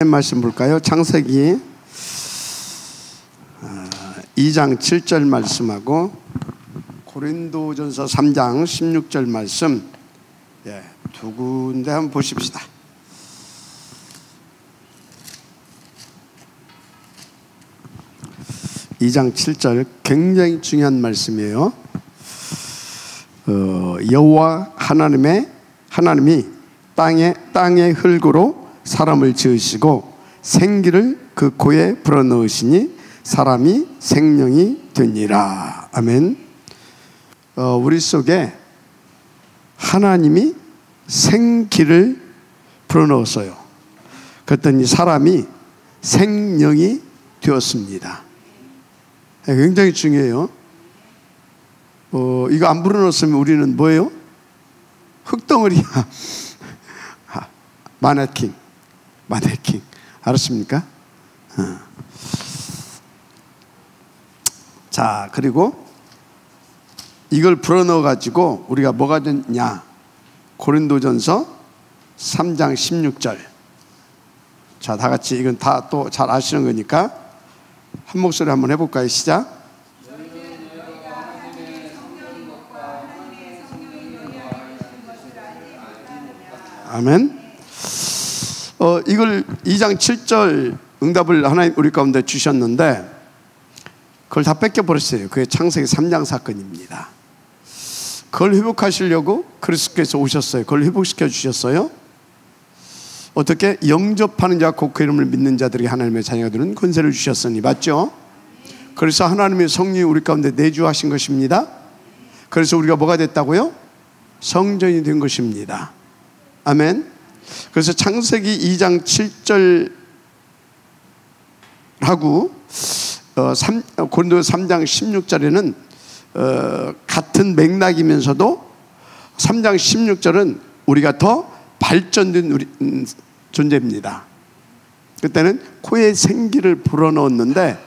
말씀 볼까요? 창세기 2장 7절 말씀하고 고린도전서 3장 16절 말씀, 두 군데 한번 보십시다. (2장 7절) 굉장히 중요한 말씀이에요. 여호와 하나님이 땅의 흙으로 사람을 지으시고 생기를 그 코에 불어넣으시니 사람이 생명이 되니라. 아멘. 우리 속에 하나님이 생기를 불어넣었어요. 그랬더니 사람이 생명이 되었습니다. 굉장히 중요해요. 이거 안 불어넣었으면 우리는 뭐예요? 흙덩어리야. 마네킹. 알았습니까? 자, 그리고 이걸 불어넣어 가지고 우리가 뭐가 됐냐? 고린도전서 3장 16절. 자, 다 같이 이건 다 또 잘 아시는 거니까 한 목소리 한번 해볼까요? 시작. 아멘. 이걸 2장 7절 응답을 하나님 우리 가운데 주셨는데 그걸 다 뺏겨버렸어요. 그게 창세기 3장 사건입니다. 그걸 회복하시려고 그리스도께서 오셨어요. 그걸 회복시켜 주셨어요. 어떻게? 영접하는 자 곧 그 이름을 믿는 자들에게 하나님의 자녀가 되는 권세를 주셨으니. 맞죠? 그래서 하나님의 성령이 우리 가운데 내주하신 것입니다. 그래서 우리가 뭐가 됐다고요? 성전이 된 것입니다. 아멘. 그래서 창세기 2장 7절하고 고린도서 3장 16절에는 같은 맥락이면서도 3장 16절은 우리가 더 발전된 존재입니다. 그때는 코에 생기를 불어넣었는데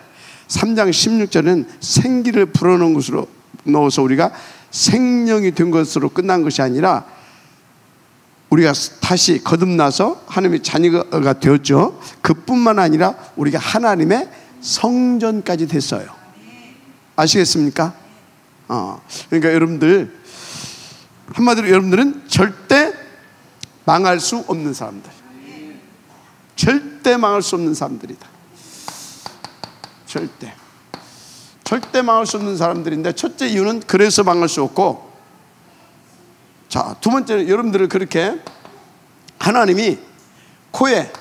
3장 16절은 생기를 불어넣은 것으로 넣어서 우리가 생명이 된 것으로 끝난 것이 아니라 우리가 다시 거듭나서 하나님의 자녀가 되었죠. 그뿐만 아니라 우리가 하나님의 성전까지 됐어요. 아시겠습니까? 그러니까 여러분들, 한마디로 여러분들은 절대 망할 수 없는 사람들, 절대 망할 수 없는 사람들이다. 절대 망할 수 없는 사람들인데, 첫째 이유는 그래서 망할 수 없고, 자, 두 번째는 여러분들을 그렇게 하나님이 코에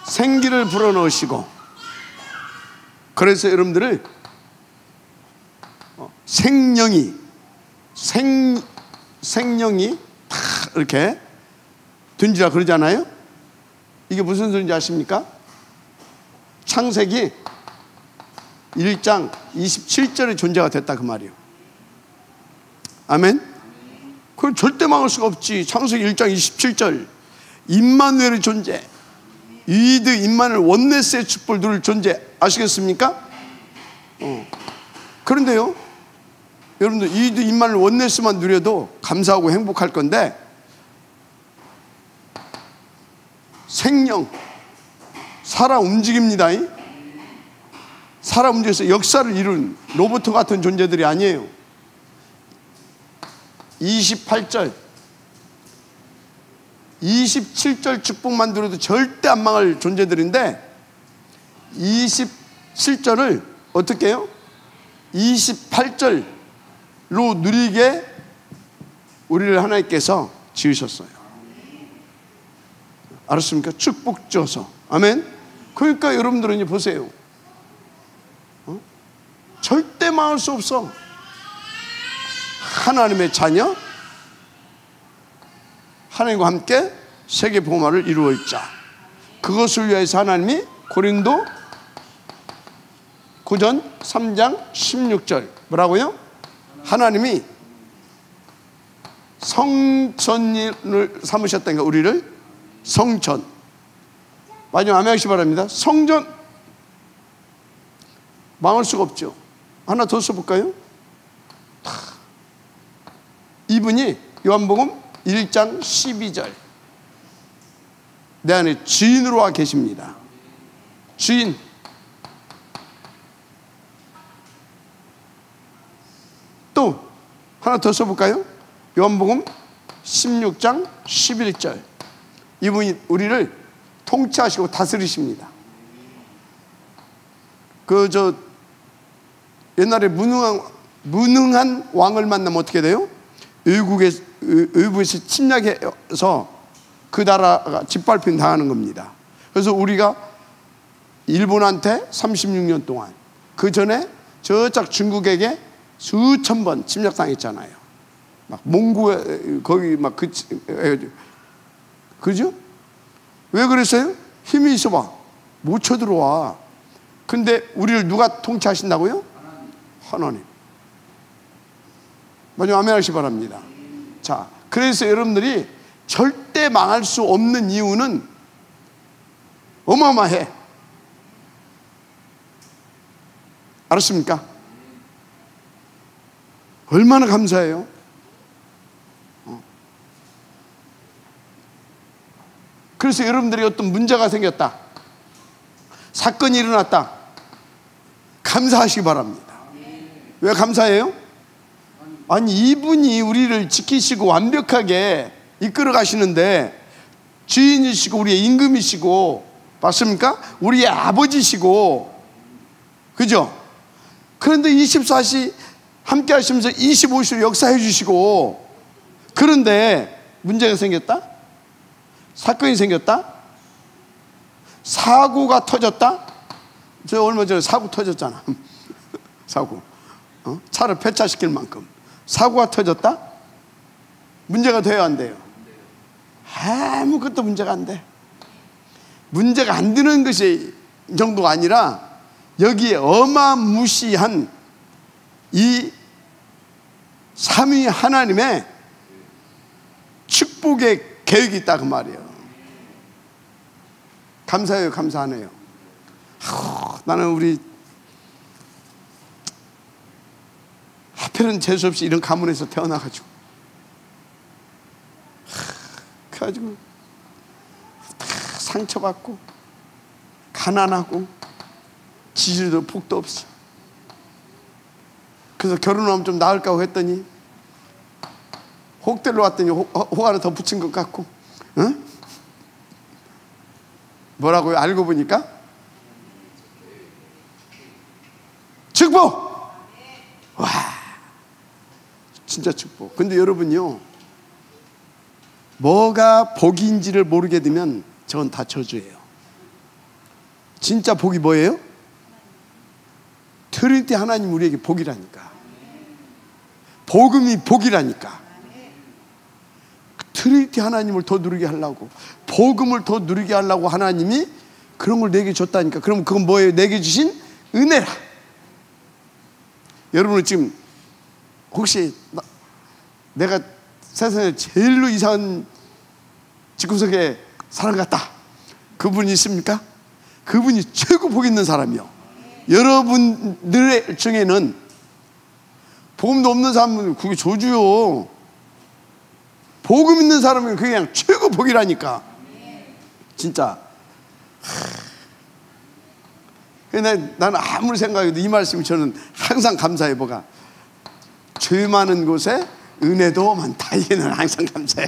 생기를 불어넣으시고, 그래서 여러분들을 생명이 다 이렇게 된지라 그러잖아요. 이게 무슨 소리인지 아십니까? 창세기 1장 27절의 존재가 됐다 그 말이에요. 아멘. 그걸 절대 망할 수가 없지. 창세기 1장 27절 임마누엘의 존재, 이드 임마누엘 원네스의 축복을 누릴 존재 아시겠습니까? 그런데요, 여러분들 이드 임마누엘 원네스만 누려도 감사하고 행복할 건데, 생명 살아 움직입니다. 살아 움직여서 역사를 이룬 로봇 같은 존재들이 아니에요. 28절 27절 축복만 들어도 절대 안 망할 존재들인데 27절을 어떻게 해요? 28절로 누리게 우리를 하나님께서 지으셨어요. 알았습니까? 축복 줘서. 아멘. 그러니까 여러분들은 이제 보세요. 절대 망할 수 없어. 하나님의 자녀, 하나님과 함께 세계 복음화를 이루어 있자. 그것을 위해서 하나님이 고린도 고전 3장 16절 뭐라고요? 하나님이 성전을 삼으셨다니까. 우리를 성전. 마지막 아멘 하시기 바랍니다. 성전 망할 수가 없죠. 하나 더 써볼까요? 이분이 요한복음 1장 12절 내 안에 주인으로 와 계십니다. 주인. 또 하나 더 써볼까요? 요한복음 16장 11절. 이분이 우리를 통치하시고 다스리십니다. 옛날에 무능한 왕을 만나면 어떻게 돼요? 외국에서 침략해서 그 나라가 짓밟힘 당하는 겁니다. 그래서 우리가 일본한테 36년 동안, 그 전에 저쪽 중국에게 수천 번 침략당했잖아요. 막 몽고에 거기 막 그죠? 왜 그랬어요? 힘이 있어봐 못 쳐들어와. 근데 우리를 누가 통치하신다고요? 하나님. 먼저 아멘 하시기 바랍니다. 자, 그래서 여러분들이 절대 망할 수 없는 이유는 어마어마해. 알았습니까? 얼마나 감사해요. 그래서 여러분들이 어떤 문제가 생겼다, 사건이 일어났다, 감사하시기 바랍니다. 왜 감사해요? 아니, 이분이 우리를 지키시고 완벽하게 이끌어 가시는데, 주인이시고 우리의 임금이시고, 맞습니까? 우리의 아버지시고, 그죠? 그런데 24시 함께 하시면서 25시로 역사해 주시고, 그런데 문제가 생겼다? 사건이 생겼다? 사고가 터졌다? 저 얼마 전에 사고 터졌잖아. 사고. 차를 폐차시킬 만큼 사고가 터졌다? 문제가 돼요, 안 돼요? 아무것도 문제가 안 돼. 문제가 안 되는 것이 정도가 아니라 여기에 어마무시한 이 삼위 하나님의 축복의 계획이 있다, 그 말이에요. 감사해요, 감사하네요. 나는 우리 하필은 재수없이 이런 가문에서 태어나가지고 그래가지고 상처받고 가난하고 지지도 폭도 없어. 그래서 결혼하면 좀 나을까 했더니 혹대로 왔더니 혹 하나 더 붙인 것 같고, 응? 뭐라고요? 알고 보니까 축복! 와, 진짜 축복. 근데 여러분요, 뭐가 복인지를 모르게 되면 저건 다 저주예요. 진짜 복이 뭐예요? 트리니티 하나님 우리에게 복이라니까. 복음이 복이라니까. 트리니티 하나님을 더 누리게 하려고, 복음을 더 누리게 하려고 하나님이 그런 걸 내게 줬다니까. 그럼 그건 뭐예요? 내게 주신 은혜라. 여러분은 지금 혹시 내가 세상에 제일로 이상한 집구석에 사람 같다, 그분이 있습니까? 그분이 최고 복 있는 사람이요. 여러분들 중에는 복음도 없는 사람은 그게 저주요. 복음 있는 사람은 그게 그냥 최고 복이라니까. 진짜. 나는 아무리 생각해도 이 말씀이 저는 항상 감사해. 뭐가 죄 많은 곳에 은혜도 많다. 이게는 항상 감사해.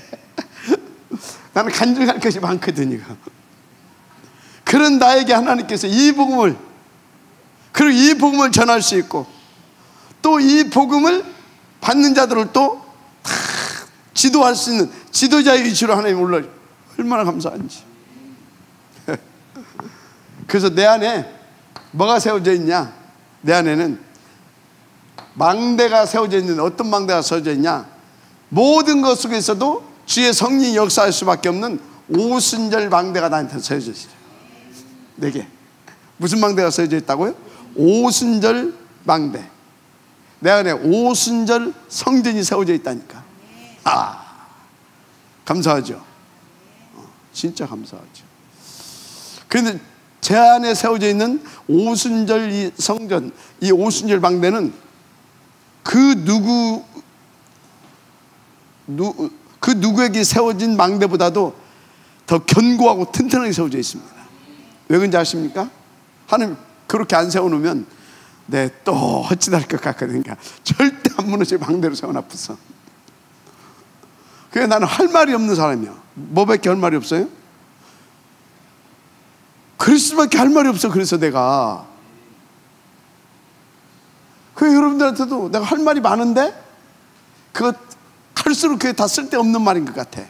나는 간증할 것이 많거든. 이거. 그런 나에게 하나님께서 이 복음을, 그리고 이 복음을 전할 수 있고, 또 이 복음을 받는 자들을 또 지도할 수 있는 지도자의 위치로 하나님 올라, 얼마나 감사한지. 그래서 내 안에 뭐가 세워져 있냐? 내 안에는 망대가 세워져 있는데, 어떤 망대가 세워져 있냐? 모든 것 속에서도 주의 성령이 역사할 수밖에 없는 오순절 망대가 나한테 세워져 있어요. 내게 무슨 망대가 세워져 있다고요? 오순절 망대. 내 안에 오순절 성전이 세워져 있다니까. 감사하죠. 진짜 감사하죠. 그런데 제 안에 세워져 있는 오순절 이 성전, 이 오순절 망대는 그 누구에게 세워진 망대보다도 더 견고하고 튼튼하게 세워져 있습니다. 왜 그런지 아십니까? 하나님 그렇게 안 세워놓으면 또 헛짓할 것 같거든요. 절대 안 무너져. 방대로 세워놨어. 그래 나는 할 말이 없는 사람이야. 뭐밖에 할 말이 없어요? 그리스도밖에 할 말이 없어. 그래서 내가 여러분들한테도 내가 할 말이 많은데 그거 할수록 그게 다 쓸데없는 말인 것 같아.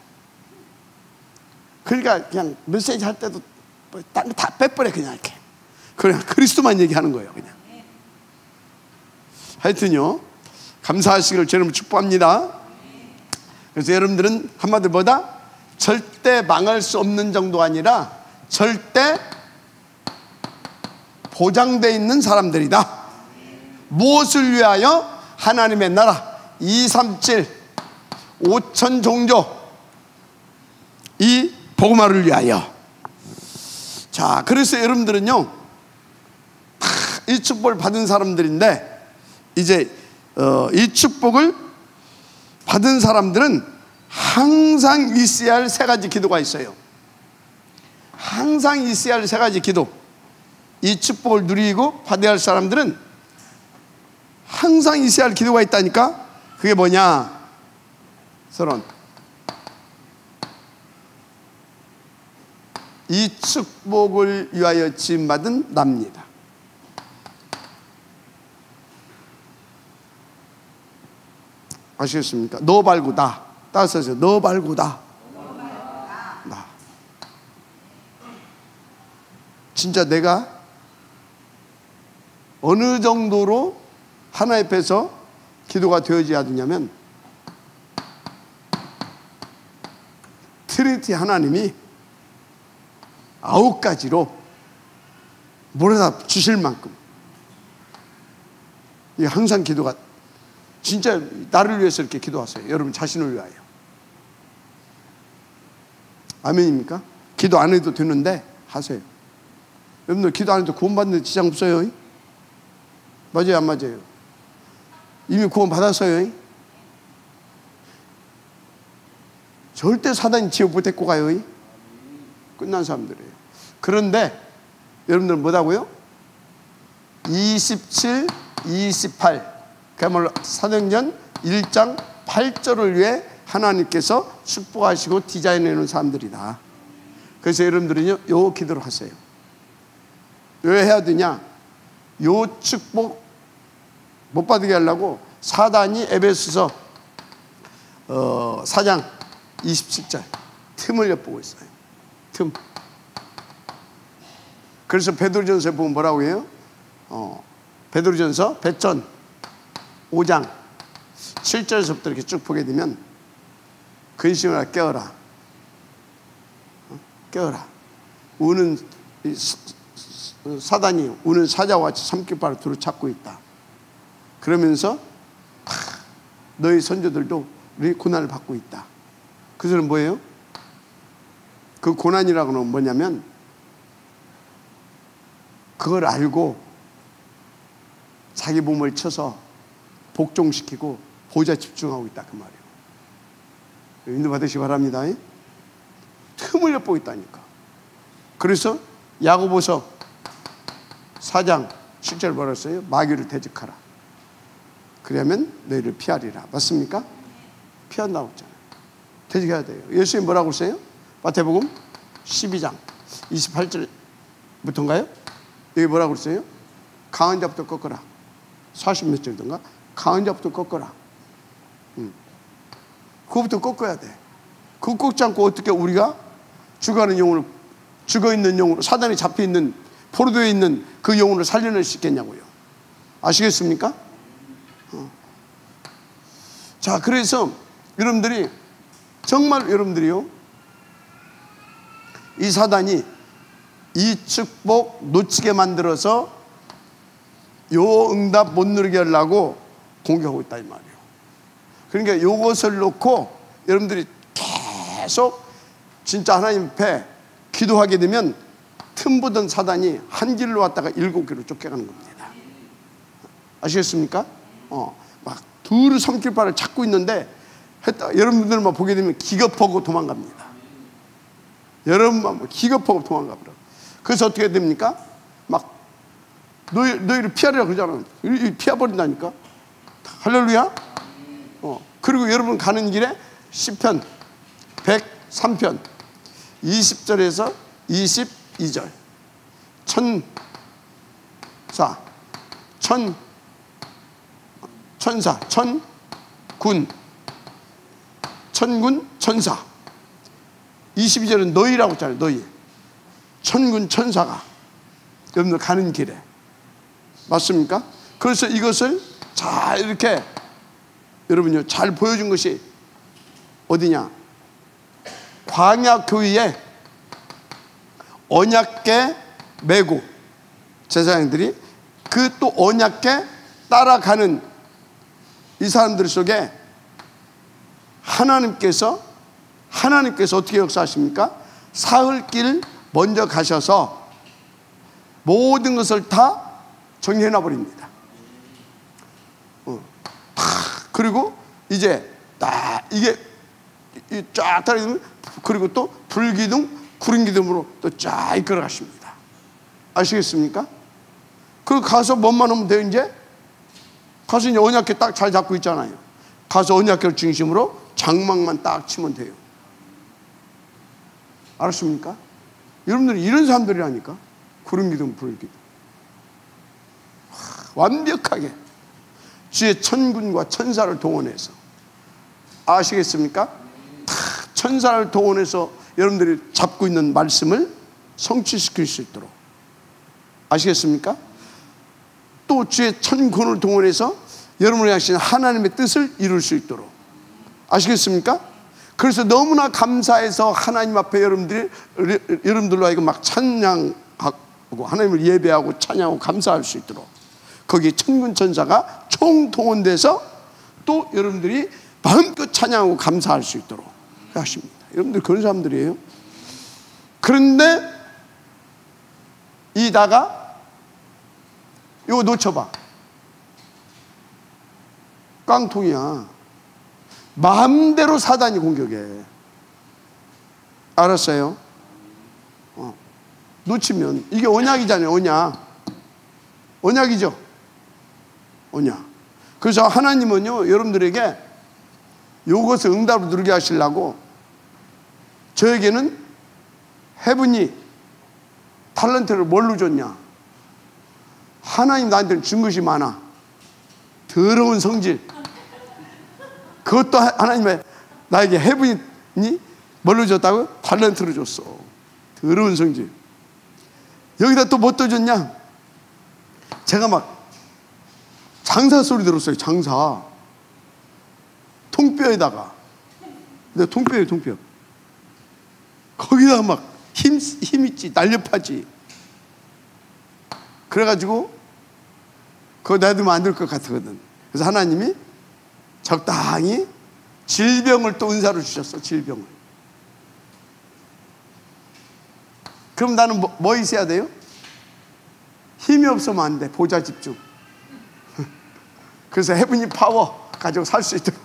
그러니까 그냥 메시지 할 때도 딴 거 다 빼버려. 그냥 이렇게 그냥 그리스도만 얘기하는 거예요. 그냥. 하여튼요, 감사하시기를 제 이름으로 축복합니다. 그래서 여러분들은 한마디로 뭐다? 절대 망할 수 없는 정도가 아니라 절대 보장되어 있는 사람들이다. 무엇을 위하여? 하나님의 나라 237 5천 종족 이 복음화를 위하여. 자, 그래서 여러분들은요 이 축복을 받은 사람들인데, 이제 이 축복을 받은 사람들은 항상 있어야 할 세 가지 기도가 있어요. 항상 있어야 할 세 가지 기도. 이 축복을 누리고 받아야 할 사람들은 항상 있어야 할 기도가 있다니까. 그게 뭐냐? 서론. 이 축복을 위하여 지음받은 납니다. 아시겠습니까? 너 말고 나. 따라서 너 말고 나. 나. 진짜 내가 어느 정도로 하나님 앞에서 기도가 되어져야 되냐면, 트리니티 하나님이 9가지로 몰아다 주실 만큼 이 항상 기도가, 진짜 나를 위해서 이렇게 기도하세요. 여러분 자신을 위하여. 아멘입니까? 기도 안 해도 되는데 하세요. 여러분들 기도 안 해도 구원받는 데 지장 없어요. 맞아요, 안 맞아요? 이미 구원 받았어요. 절대 사단이 지옥 못 데리고 가요. 끝난 사람들이에요. 그런데 여러분들은 뭐라고요? 27, 28 그야말로 사도행전 1장 8절을 위해 하나님께서 축복하시고 디자인해 놓은 사람들이다. 그래서 여러분들은요 요 기도를 하세요. 왜 해야 되냐? 요 축복 못 받게 하려고 사단이 에베소서 4장 27절 틈을 엿보고 있어요. 틈. 그래서 베드로전서에 보면 뭐라고 해요? 베드로전서 배전 5장 7절에서부터 이렇게 쭉 보게 되면, 근심하라 깨어라. 깨어라. 우는 사단이 우는 사자와 같이 삼킬바를 두루 찾고 있다. 그러면서 너희 선조들도 우리 고난을 받고 있다. 그것은 뭐예요? 그 고난이라고는 뭐냐면, 그걸 알고 자기 몸을 쳐서 복종시키고 보좌 집중하고 있다 그 말이에요. 인도 받으시기 바랍니다. 틈을 엿보고 있다니까. 그래서 야고보서 4장 7절 뭐라 했어요? 마귀를 대적하라. 그러면 너희를 피하리라. 맞습니까? 피한다고 했잖아요. 대적해야 돼요. 예수님 뭐라고 했어요? 마태복음 12장 28절부터인가요? 여기 뭐라고 했어요? 강한 자부터 꺾어라. 40몇 절인가? 강한 자부터 꺾어라. 그거부터 꺾어야 돼. 그거 꺾지 않고 어떻게 우리가 죽어가는 영혼을, 죽어있는 영혼을, 사단이 잡혀있는 포로되어 있는 그 영혼을 살려낼 수 있겠냐고요. 아시겠습니까? 자, 그래서 여러분들이 정말 여러분들이요, 이 사단이 이 축복 놓치게 만들어서 요 응답 못 누리게 하려고 공격하고 있다 이 말이에요. 그러니까 요것을 놓고 여러분들이 계속 진짜 하나님 앞에 기도하게 되면 틈 보던 사단이 한 길로 왔다가 7길로 쫓겨가는 겁니다. 아시겠습니까? 막 두루 삼킬 바를 찾고 있는데 여러분들만 보게 되면 기겁하고 도망갑니다. 여러분만 뭐 기겁하고 도망가 버려. 그래서 어떻게 됩니까? 막 너희를 피하려고 그러잖아. 피해버린다니까. 할렐루야. 그리고 여러분 가는 길에 시편 103편 20절에서 22절 천군 천사 22절은 너희라고 했잖아요. 너희 천군 천사가 여러분들 가는 길에 맞습니까? 그래서 이것을 잘 이렇게 여러분요 잘 보여준 것이 어디냐? 광야 교회에 언약궤 메고 제사장들이 그 또 언약궤 따라가는 이 사람들 속에 하나님께서 어떻게 역사하십니까? 사흘길 먼저 가셔서 모든 것을 다 정리해놔 버립니다. 그리고 이제 딱 이게 쫙 따르면 그리고 또 불기둥 구름기둥으로 또 쫙 이끌어 가십니다. 아시겠습니까? 그 가서 뭐만 하면 돼요. 이제 가서 이제 언약궤 딱 잘 잡고 있잖아요. 가서 언약궤를 중심으로 장막만 딱 치면 돼요. 알았습니까? 여러분들이 이런 사람들이라니까. 구름기둥 불기둥 완벽하게 주의 천군과 천사를 동원해서 아시겠습니까? 천사를 동원해서 여러분들이 잡고 있는 말씀을 성취시킬 수 있도록 아시겠습니까? 또 주의 천군을 동원해서 여러분을 향하신 하나님의 뜻을 이룰 수 있도록 아시겠습니까? 그래서 너무나 감사해서 하나님 앞에 여러분들로 하여금 막 찬양하고 하나님을 예배하고 찬양하고 감사할 수 있도록 거기에 천군 천사가 총동원돼서 또 여러분들이 마음껏 찬양하고 감사할 수 있도록 하십니다. 여러분들 그런 사람들이에요. 그런데 이다가 이거 놓쳐봐. 깡통이야. 마음대로 사단이 공격해. 알았어요? 놓치면 이게 언약이잖아요. 언약이죠. 언약. 그래서 하나님은요 여러분들에게 이것을 응답으로 누리게 하시려고 저에게는 해분이 탤런트를 뭘로 줬냐? 하나님 나한테는 준 것이 많아. 더러운 성질. 그것도 하나님의 나에게 해분이 뭘로 줬다고요? 탤런트로 줬어. 더러운 성질. 여기다 또 뭐 또 줬냐? 제가 막 장사 소리 들었어요. 장사. 통뼈에다가. 근데 통뼈예요, 통뼈. 거기다가 막 힘 있지, 날렵하지. 그래가지고 그거 놔두면 안 될 것 같거든. 그래서 하나님이 적당히 질병을 또 은사로 주셨어. 질병을. 그럼 나는 뭐 있어야 돼요? 힘이 없으면 안 돼. 보좌 집중. 그래서 헤븐리 파워 가지고 살 수 있도록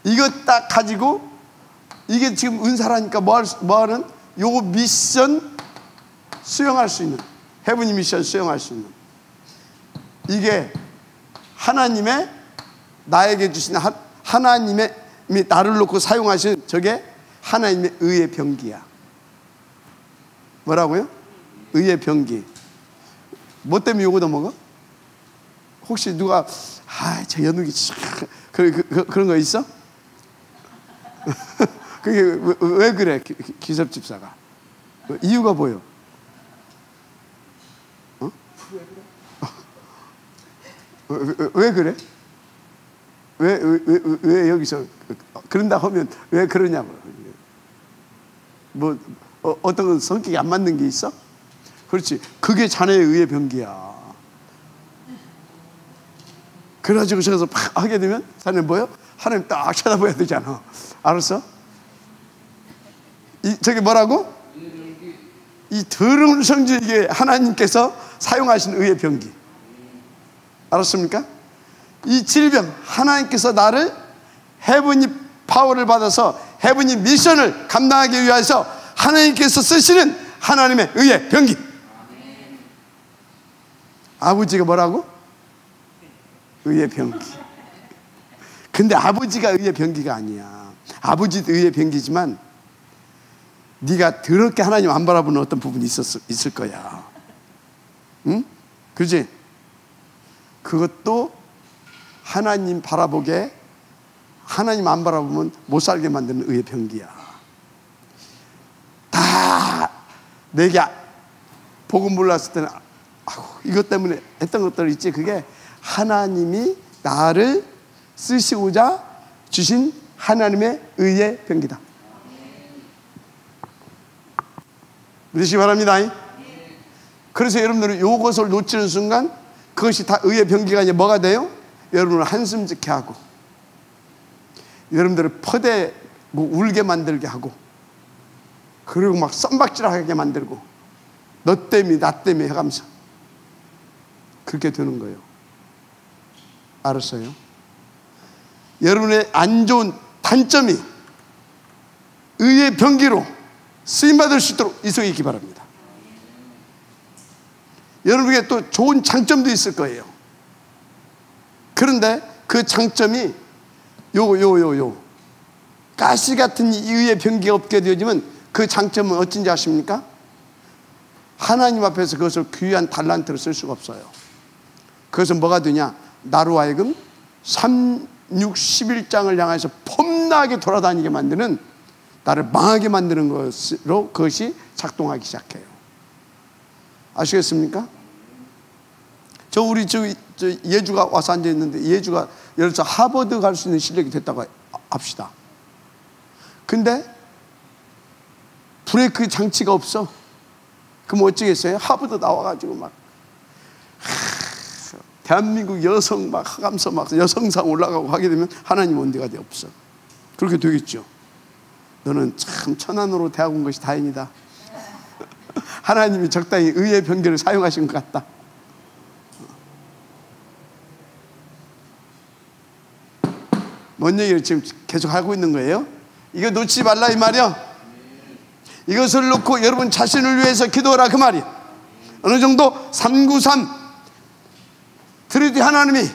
이거 딱 가지고 이게 지금 은사라니까 뭐하는 요 미션 수행할 수 있는 헤븐리 미션 수행할 수 있는 이게 하나님의 나에게 주신 하나님의 나를 놓고 사용하신 저게 하나님의 의의 병기야. 뭐라고요? 의의 병기. 뭐 때문에 요거도 먹어? 혹시 누가 저 연욱이 그런 거 있어? 그게 왜 그래? 기섭 집사가 이유가 뭐요? 왜 그래? 왜 여기서 그런다 하면 왜 그러냐고. 뭐 어떤 성격이 안 맞는 게 있어? 그렇지. 그게 자네의 의의 병기야. 그래가지고 저기서 팍 하게 되면 자네 뭐요? 하나님 딱 쳐다봐야 되잖아. 알았어? 저게 뭐라고? 이 더러운 성질 이게 하나님께서 사용하신 의의 병기. 알았습니까? 이 질병 하나님께서 나를 헤븐리 파워를 받아서 해분이 미션을 감당하기 위해서 하나님께서 쓰시는 하나님의 의의 병기. 아버지가 뭐라고? 의의 병기. 근데 아버지가 의의 병기가 아니야. 아버지도 의의 병기지만 네가 더럽게 하나님 안 바라보는 어떤 부분이 있을 거야. 응? 그렇지? 그것도 하나님 바라보게, 하나님 안 바라보면 못 살게 만드는 의의 병기야. 다 내게 복음 몰랐을 때는 이것 때문에 했던 것들 있지. 그게 하나님이 나를 쓰시고자 주신 하나님의 의의 병기다. 믿으시기 바랍니다. 그래서 여러분들은 이것을 놓치는 순간 그것이 다 의의 병기가 이제 뭐가 돼요? 여러분을 한숨 짓게 하고, 여러분들을 퍼대고 울게 만들게 하고, 그리고 막 썸박질하게 만들고, 너 때문에 나 때문에 해가면서 그렇게 되는 거예요. 알았어요? 여러분의 안 좋은 단점이 의의 병기로 쓰임받을 수 있도록 이성이 있기 바랍니다. 여러분에게 또 좋은 장점도 있을 거예요. 그런데 그 장점이 가시 같은 의의 병기가 없게 되어지면 그 장점은 어쩐지 아십니까? 하나님 앞에서 그것을 귀한 달란트로 쓸 수가 없어요. 그것은 뭐가 되냐? 나로 하여금 3, 6, 11장을 향해서 폼나게 돌아다니게 만드는, 나를 망하게 만드는 것으로 그것이 작동하기 시작해요. 아시겠습니까? 우리 예주가 와서 앉아있는데, 예주가 예를 들어서 하버드 갈 수 있는 실력이 됐다고 합시다. 근데 브레이크 장치가 없어. 그럼 어쩌겠어요? 하버드 나와가지고 막 대한민국 여성 막 하감서 막 여성상 올라가고 하게 되면 하나님 온데가 없어. 그렇게 되겠죠. 너는 참 천안으로 대학 온 것이 다행이다. 하나님이 적당히 의의 병기를 사용하신 것 같다. 뭔 얘기를 지금 계속 하고 있는 거예요? 이거 놓치지 말라 이 말이야. 이것을 놓고 여러분 자신을 위해서 기도하라 그 말이야. 어느 정도 393 드리디 하나님이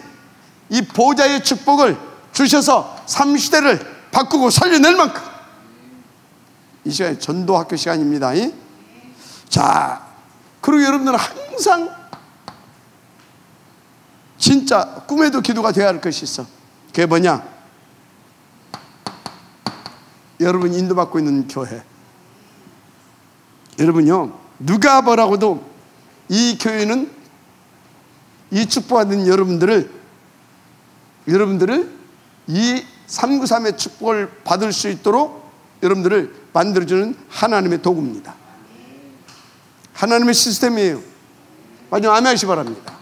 이 보좌의 축복을 주셔서 3시대를 바꾸고 살려낼 만큼, 이 시간에 전도학교 시간입니다. 자, 그리고 여러분들은 항상 진짜 꿈에도 기도가 되어야 할 것이 있어. 그게 뭐냐? 여러분 인도받고 있는 교회. 여러분요, 누가 뭐라고도 이 교회는 이 축복받은 여러분들을 이 393의 축복을 받을 수 있도록 여러분들을 만들어주는 하나님의 도구입니다. 하나님의 시스템이에요. 마지막 아멘 하시기 바랍니다.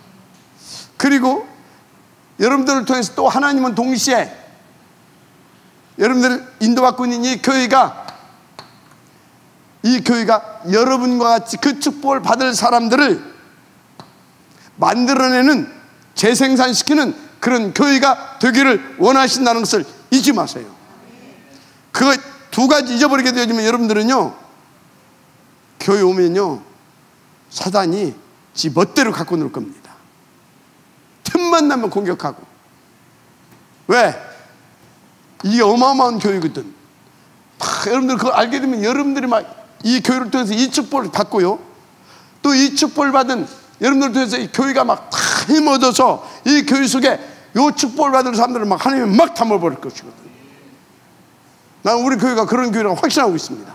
그리고 여러분들을 통해서 또 하나님은 동시에 여러분들을 인도받고 있는 이 교회가 여러분과 같이 그 축복을 받을 사람들을 만들어내는, 재생산시키는 그런 교회가 되기를 원하신다는 것을 잊지 마세요. 그거 두 가지 잊어버리게 되어지면 여러분들은요, 교회 오면요, 사단이 지 멋대로 갖고 놀 겁니다. 틈만 나면 공격하고. 왜? 이게 어마어마한 교회거든. 여러분들 그걸 알게 되면 여러분들이 막 이 교회를 통해서 이 축복을 받고요, 또 이 축복을 받은 여러분들 통해서 이 교회가 막 다 힘 얻어서 이 교회 속에 이 축복을 받은 사람들을 막 하나님이 막 담아버릴 것이거든. 나는 우리 교회가 그런 교회라고 확신하고 있습니다.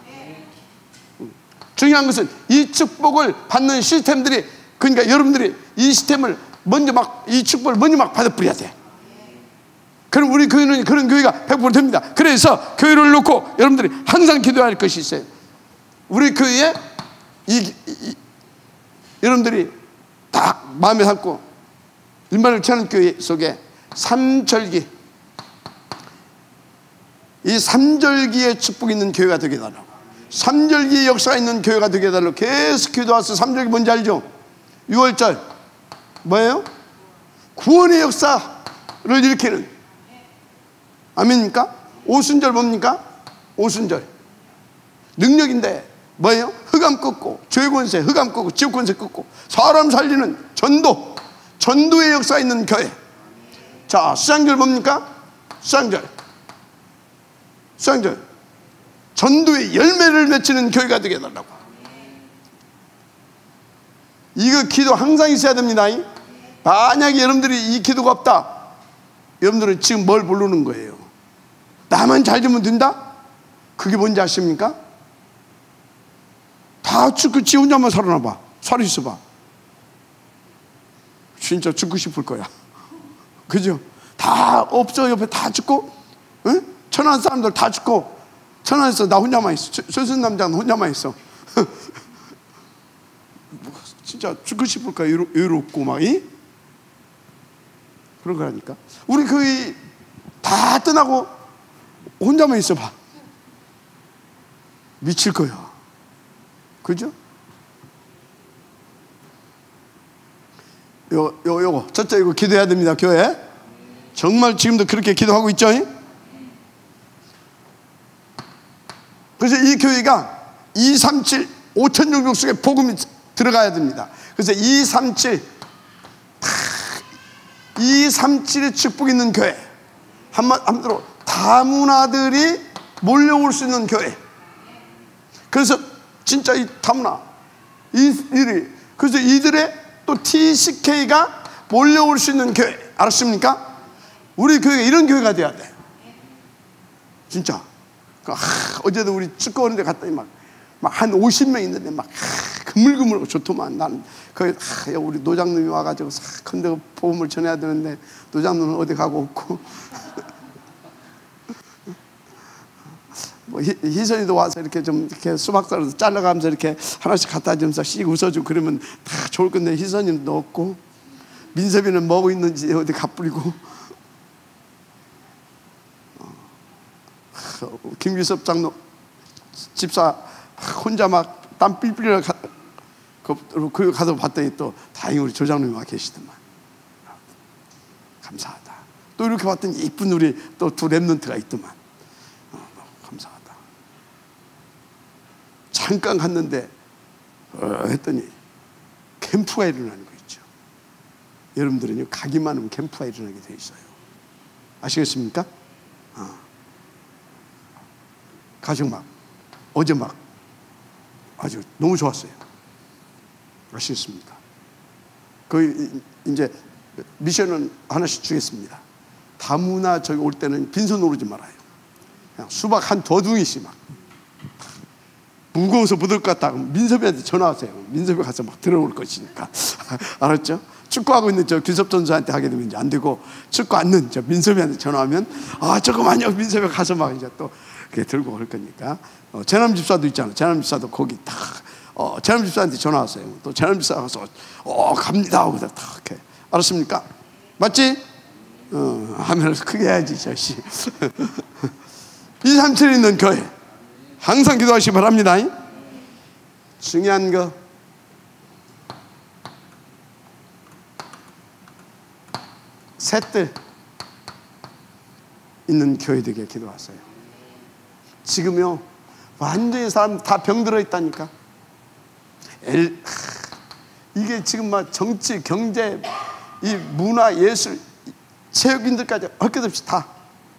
중요한 것은 이 축복을 받는 시스템들이, 그러니까 여러분들이 이 시스템을 먼저 막, 이 축복을 먼저 막 받아버려야 돼. 그럼 우리 교회는 그런 교회가 100% 됩니다. 그래서 교회를 놓고 여러분들이 항상 기도해야 할 것이 있어요. 우리 교회에 여러분들이 딱 마음에 담고 일만을 치는 교회 속에 삼절기, 이 삼절기의 축복이 있는 교회가 되게 해달라고, 삼절기의 역사가 있는 교회가 되게 해달라고 계속 기도와서. 삼절기 뭔지 알죠? 6월절 뭐예요? 구원의 역사를 일으키는, 아멘입니까? 오순절 뭡니까? 오순절. 능력인데 뭐예요? 흑암 끊고, 죄 권세 흑암 끊고, 지옥 권세 끊고, 사람 살리는 전도의 역사 있는 교회. 자, 수장절 뭡니까? 수장절 전도의 열매를 맺히는 교회가 되게 해달라고. 이거 기도 항상 있어야 됩니다. 만약에 여러분들이 이 기도가 없다, 여러분들은 지금 뭘 모르는 거예요? 나만 잘 되면 된다? 그게 뭔지 아십니까? 다 죽고 지 혼자만 살아나봐. 살아있어봐. 진짜 죽고 싶을 거야. 그죠? 다 없어. 옆에 다 죽고, 응? 천안 사람들 다 죽고, 천안에서 나 혼자만 있어. 선순 남자는 혼자만 있어. 진짜 죽고 싶을 거야. 외롭고 막. 그런 거라니까. 우리 거의 다 떠나고 혼자만 있어봐. 미칠 거야. 그죠? 요거 첫째, 이거 기도해야 됩니다. 교회 정말 지금도 그렇게 기도하고 있죠? 그래서 이 교회가 237 5,000종족 속에 복음이 들어가야 됩니다. 그래서 237의 축복 있는 교회, 한마디로 다문화들이 몰려올 수 있는 교회. 그래서 진짜 이 다문화 그래서 이들의 또 TCK가 몰려올 수 있는 교회. 알았습니까? 우리 교회가 이런 교회가 돼야 돼. 진짜. 어제도 우리 축구하는 데 갔더니 막 한 50명 있는데 막 그물그물하고 좋더만. 난 거기 우리 노장님이 와가지고 근데 복음을 전해야 되는데 노장님은 어디 가고 없고 뭐 희선이도 와서 이렇게 좀 이렇게 수박살을 잘라가면서 이렇게 하나씩 갖다 주면서 씩 웃어주고 그러면 다 좋을 건데 희선이는 없고, 민섭이는 뭐 하고 있는지 어디 가뿌리고, 김규섭 장로 집사 혼자 막 땀 삘삘 그 가서 봤더니 또 다행히 우리 조장님이 와 계시더만. 감사하다. 또 이렇게 봤더니 이쁜 우리 또 두 랩런트가 있더만. 감사하다. 잠깐 갔는데 했더니 캠프가 일어나는 거 있죠. 여러분들은요, 가기만 하면 캠프가 일어나게 돼 있어요. 아시겠습니까? 가족 막 어제 막 아주 너무 좋았어요. 아시겠습니까? 거의 이제 미션은 하나씩 주겠습니다. 다문화 저기 올 때는 빈손 오르지 말아요. 그냥 수박 한 더둥이씩 막 무거워서 못 올 것 같다. 민섭이한테 전화하세요. 민섭이 가서 막 들어올 것이니까. 알았죠? 축구하고 있는 저 규섭 선수한테 하게 되면 이제 안 되고, 축구 않는 저 민섭이한테 전화하면 조금만요. 민섭이 가서 막 이제 또 이렇게 들고 올 거니까. 재남 집사도 있잖아. 재남 집사도 거기 딱 재남 집사한테 전화하세요. 또 재남 집사 가서 갑니다 하고 딱 이렇게. 알았습니까? 맞지? 하면을 크게 해야지 자식. 237 있는 교회 항상 기도하시기 바랍니다. 중요한 거 셋들 있는 교회 되게 기도하세요. 지금요 완전히 사람 다 병들어 있다니까. 이게 지금 막 정치, 경제, 이 문화, 예술, 체육인들까지 할 것 없이 다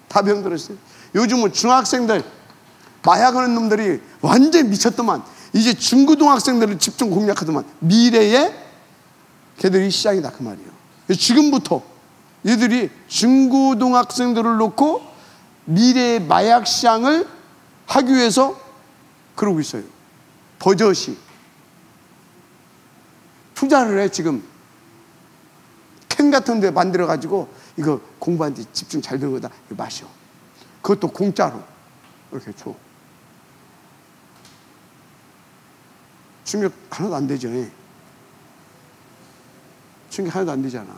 병들어 있어요. 요즘은 중학생들 마약하는 놈들이 완전히 미쳤더만. 이제 중고등학생들을 집중 공략하더만. 미래의 걔들이 시작이다 그 말이에요. 지금부터 얘들이 중고등학생들을 놓고 미래의 마약 시장을 하기 위해서 그러고 있어요. 버젓이 투자를 해. 지금 캔 같은 데 만들어 가지고 이거 공부하는데 집중 잘 되는 거다. 이거 마셔. 그것도 공짜로 이렇게 줘. 충격 하나도 안 되죠. 충격 하나도 안 되잖아.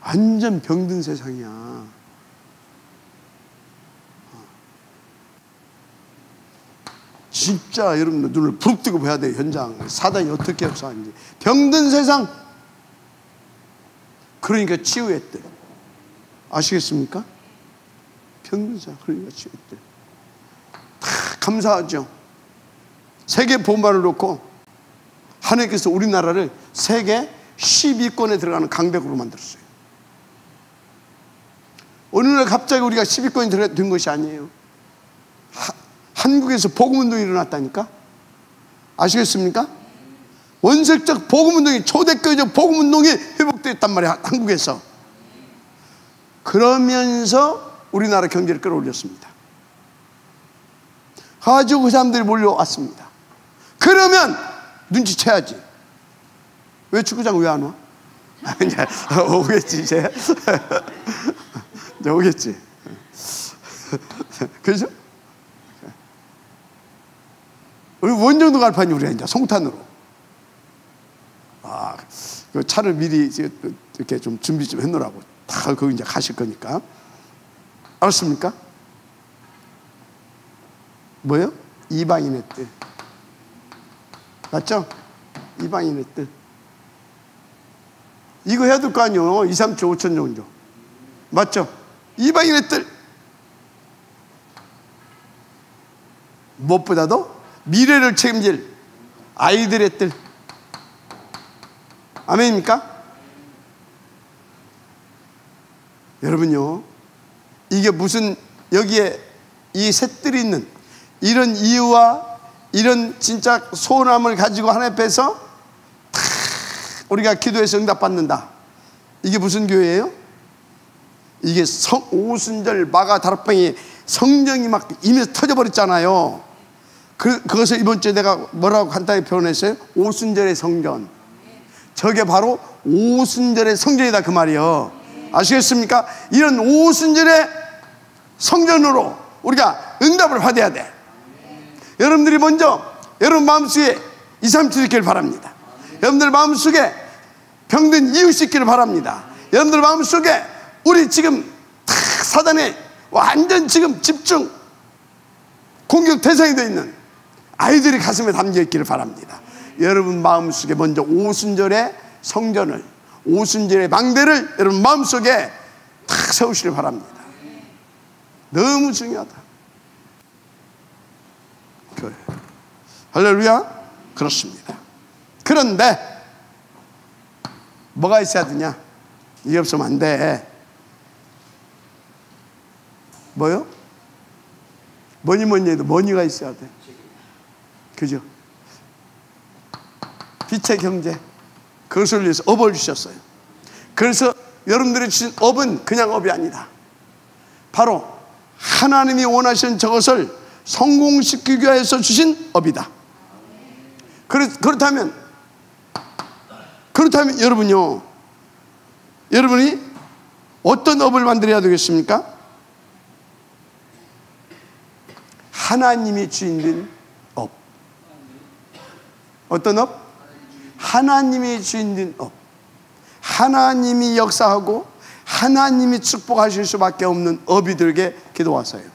완전 병든 세상이야. 진짜 여러분들 눈을 부릅뜨고 봐야 돼요. 현장 사단이 어떻게 역사하는지. 병든 세상. 그러니까 치유했대. 아시겠습니까? 병든 세상. 그러니까 치유했대. 감사하죠. 세계 보험만을 놓고 하나님께서 우리나라를 세계 10위권에 들어가는 강대국으로 만들었어요. 어느 날 갑자기 우리가 10위권이 된 것이 아니에요. 한국에서 복음운동이 일어났다니까. 아시겠습니까? 원색적 복음운동이, 초대교회적 복음운동이 회복됐단 말이야, 한국에서. 그러면서 우리나라 경제를 끌어올렸습니다. 가지고 그 사람들이 몰려왔습니다. 그러면 눈치채야지. 왜 축구장 왜 안 와? 이제 오겠지, 이제. 이제 오겠지. 그죠? 우리 원정도 갈 판이 우리가 이제 송탄으로. 그 차를 미리 이렇게 좀 준비 좀 해놓으라고. 다 거기 이제 가실 거니까. 알았습니까? 뭐요? 이방인의 뜻. 맞죠? 이방인의 뜻. 이거 해야 될 거 아니에요. 2, 3천, 5천 정도. 맞죠? 이방인의 뜻. 무엇보다도 미래를 책임질 아이들의 뜻. 아멘입니까? 여러분요, 이게 무슨 여기에 이 셋들이 있는 이런 이유와 이런 진짜 소원함을 가지고 하나님 앞에서 우리가 기도해서 응답받는다. 이게 무슨 교회예요? 이게 오순절 마가 다락방이 성령이 막 임에서 터져버렸잖아요. 그것을 이번 주에 내가 뭐라고 간단히 표현했어요? 오순절의 성전. 저게 바로 오순절의 성전이다, 그 말이에요. 아시겠습니까? 이런 오순절의 성전으로 우리가 응답을 받아야 돼. 여러분들이 먼저 여러분 마음속에 2, 3주 있기를 바랍니다. 여러분들 마음속에 병든 이웃이 있기를 바랍니다. 여러분들 마음속에 우리 지금 사단의 완전 지금 집중 공격 대상이 되어 있는 아이들이 가슴에 담겨 있기를 바랍니다. 여러분 마음속에 먼저 오순절의 성전을, 오순절의 망대를 여러분 마음속에 탁 세우시길 바랍니다. 너무 중요하다. 그래. 할렐루야. 그렇습니다. 그런데 뭐가 있어야 되냐? 이게 없으면 안 돼. 뭐요? 뭐니 해도 머니가 있어야 돼. 그죠? 빛의 경제, 그것을 위해서 업을 주셨어요. 그래서 여러분들이 주신 업은 그냥 업이 아니다. 바로 하나님이 원하시는 저것을 성공시키기 위해서 주신 업이다. 그렇다면 여러분이 어떤 업을 만들어야 되겠습니까? 하나님이 주인된 업. 어떤 업? 하나님이 주인된 업. 하나님이 역사하고 하나님이 축복하실 수밖에 없는 업이들에게 기도하세요.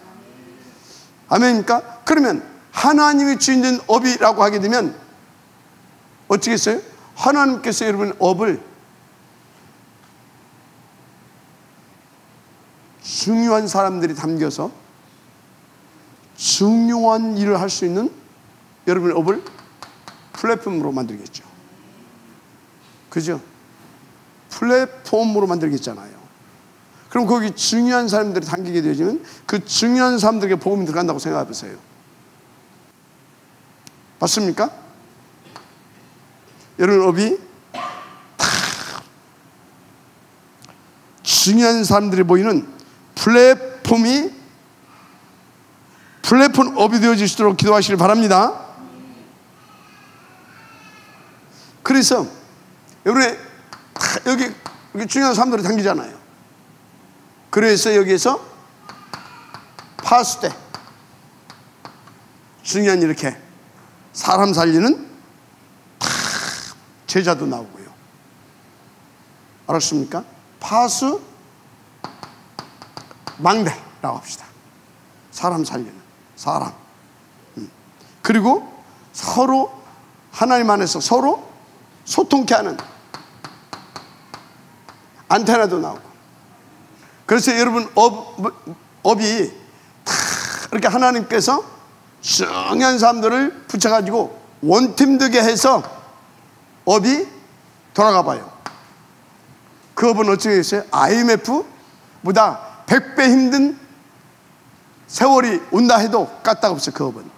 아멘입니까? 그러면 하나님이 주인된 업이라고 하게 되면 어떻겠어요? 하나님께서 여러분 업을 중요한 사람들이 담겨서 중요한 일을 할 수 있는 여러분의 업을 플랫폼으로 만들겠죠. 그죠? 플랫폼으로 만들겠잖아요. 그럼 거기 중요한 사람들이 담기게 되어지면 그 중요한 사람들에게 복음이 들어간다고 생각해 보세요. 맞습니까? 여러분 업이 중요한 사람들이 모이는 플랫폼 업이 되어지시도록 기도하시길 바랍니다. 그래서 여기 중요한 사람들이 당기잖아요. 그래서 여기에서 파수대, 중요한 이렇게 사람 살리는 제자도 나오고요. 알았습니까? 파수 망대라고 합시다. 사람 살리는 사람. 그리고 서로 하나님 안에서 서로 소통케 하는 안테나도 나오고. 그래서 여러분 업이 이렇게 하나님께서 중요한 사람들을 붙여가지고 원팀 되게 해서 업이 돌아가 봐요. 그 업은 어떻게 됐어요? IMF보다 100배 힘든 세월이 온다 해도 까딱없어요. 그 업은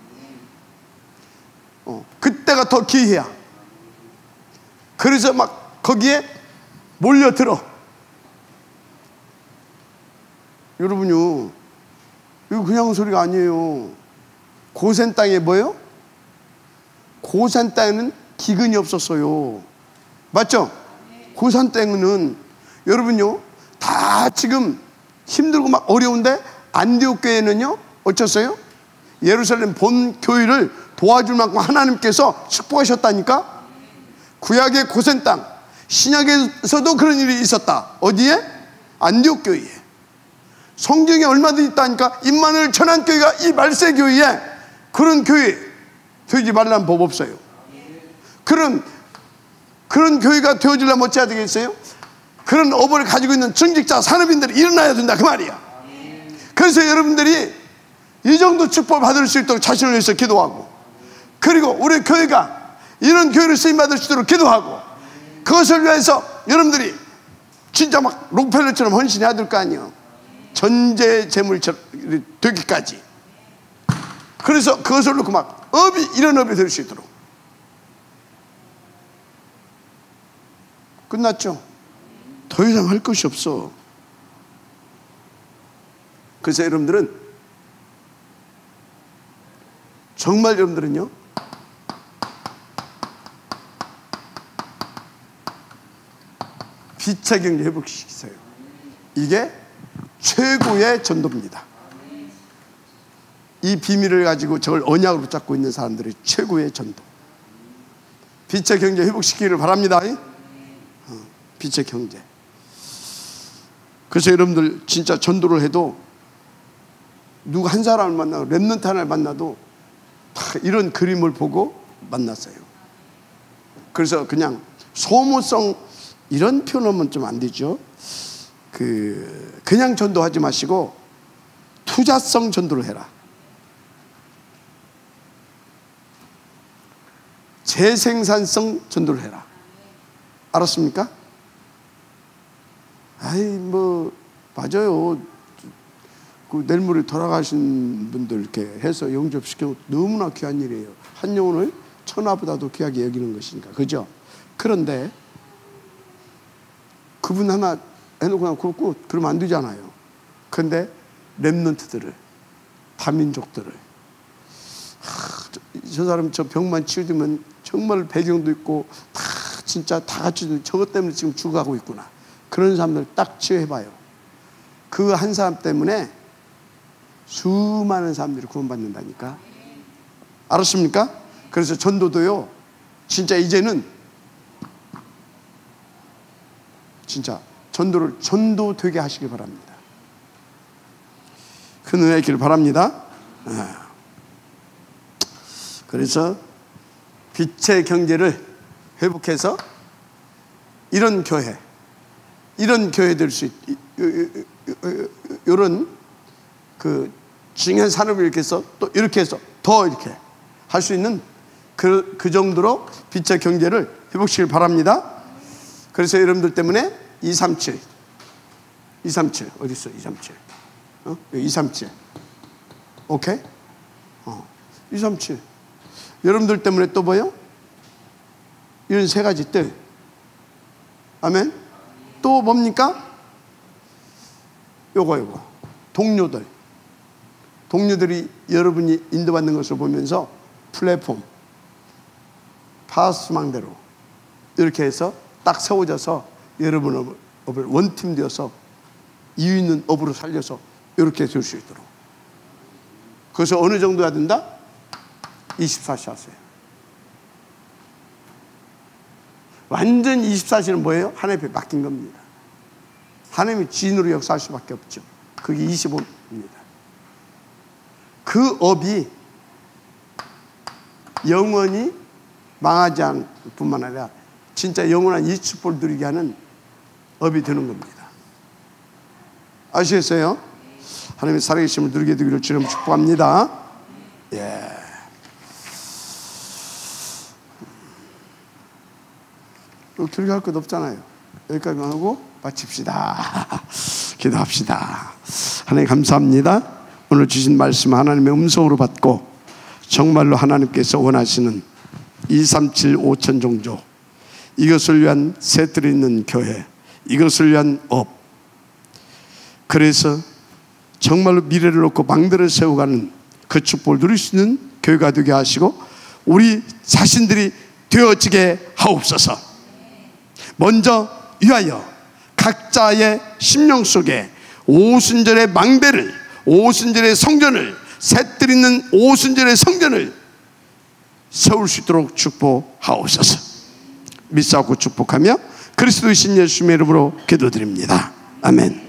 그때가 더 기회야. 그래서 막 거기에 몰려들어. 여러분요, 이거 그냥 소리가 아니에요. 고센 땅에 뭐예요? 고센 땅에는 기근이 없었어요. 맞죠? 고센 땅에는 여러분요, 다 지금 힘들고 막 어려운데 안디옥 교회는요 어쩌어요? 예루살렘 본 교회를 도와줄 만큼 하나님께서 축복하셨다니까. 구약의 고센 땅, 신약에서도 그런 일이 있었다. 어디에? 안디옥 교회에. 성경에 얼마든지 있다니까. 임마누엘 천안교회가 이 말세 교회에 그런 교회 되지 말라는 법 없어요. 그런 교회가 되어지려면 어찌해야 되겠어요? 그런 업을 가지고 있는 정직자 산업인들이 일어나야 된다 그 말이야. 그래서 여러분들이 이 정도 축복을 받을 수 있도록 자신을 위해서 기도하고, 그리고 우리 교회가 이런 교회를 쓰임받을 수 있도록 기도하고, 그것을 위해서 여러분들이 진짜 막 록펠러처럼 헌신해야 될 거 아니에요. 전제재물처럼 되기까지. 그래서 그것을 놓고 막 이런 업이 될 수 있도록. 끝났죠? 더 이상 할 것이 없어. 그래서 여러분들은 정말 여러분들은요, 빛의 경제 회복시키세요. 이게 최고의 전도입니다. 이 비밀을 가지고 저걸 언약으로 붙잡고 있는 사람들이 최고의 전도. 빛의 경제 회복시키기를 바랍니다. 빛의 경제. 그래서 여러분들 진짜 전도를 해도 누구 한 사람을 만나고 렘넌트 하나를 만나도 다 이런 그림을 보고 만났어요. 그래서 그냥 소모성 이런 표현하면 좀 안 되죠. 그냥 전도하지 마시고 투자성 전도를 해라. 재생산성 전도를 해라. 알았습니까? 맞아요. 그 내일 모레 돌아가신 분들 이렇게 해서 영접시키면 너무나 귀한 일이에요. 한 영혼을 천하보다도 귀하게 여기는 것이니까. 그죠? 그런데 그분 하나 해놓고 그냥 굽고 그러면 안 되잖아요. 그런데 렘넌트들을, 다민족들을, 저 사람 저 병만 치유되면 정말 배경도 있고 다 진짜 다 같이 저것 때문에 지금 죽어가고 있구나. 그런 사람들 딱 치유해봐요. 그 한 사람 때문에 수많은 사람들이 구원받는다니까. 알았습니까? 그래서 전도도요, 진짜 이제는 진짜 전도를 전도되게 하시기 바랍니다. 그 은혜 있기를 바랍니다. 그래서 빛의 경제를 회복해서 이런 교회 될 수 이런 그 중요한 산업을 이렇게 해서 또 이렇게 해서 더 이렇게 할 수 있는 그 정도로 빛의 경제를 회복시키길 바랍니다. 그래서 여러분들 때문에 237 어디 있어? 237 237 오케이? 237 여러분들 때문에 또 뭐요? 이런 세 가지 뜰. 아멘. 또 뭡니까? 요거 동료들이 여러분이 인도받는 것을 보면서 플랫폼 파스망대로 이렇게 해서 딱 세워져서 여러분 업을 원팀 되어서 이유 있는 업으로 살려서 이렇게 될 수 있도록. 그래서 어느 정도 해야 된다? 24시 하세요. 완전 24시는 뭐예요? 하나님 앞에 맡긴 겁니다. 하나님이 지인으로 역사할 수밖에 없죠. 그게 25입니다. 그 업이 영원히 망하지 않을 뿐만 아니라 진짜 영원한 이 축복을 누리게 하는 업이 되는 겁니다. 아시겠어요? 하나님의 살아계심을 누리게 되기를 주님 축복합니다. 예. 들어갈 것 없잖아요. 여기까지만 하고 마칩시다. 기도합시다. 하나님 감사합니다. 오늘 주신 말씀 하나님의 음성으로 받고 정말로 하나님께서 원하시는 237 5천 종족, 이것을 위한 새들이 있는 교회, 이것을 위한 업, 그래서 정말로 미래를 놓고 망대를 세워가는 그 축복을 누릴 수 있는 교회가 되게 하시고 우리 자신들이 되어지게 하옵소서. 먼저 위하여 각자의 심령 속에 오순절의 망대를, 오순절의 성전을, 새들 있는 오순절의 성전을 세울 수 있도록 축복하옵소서. 믿사옵고 축복하며 그리스도의 신 예수님의 이름으로 기도드립니다. 아멘.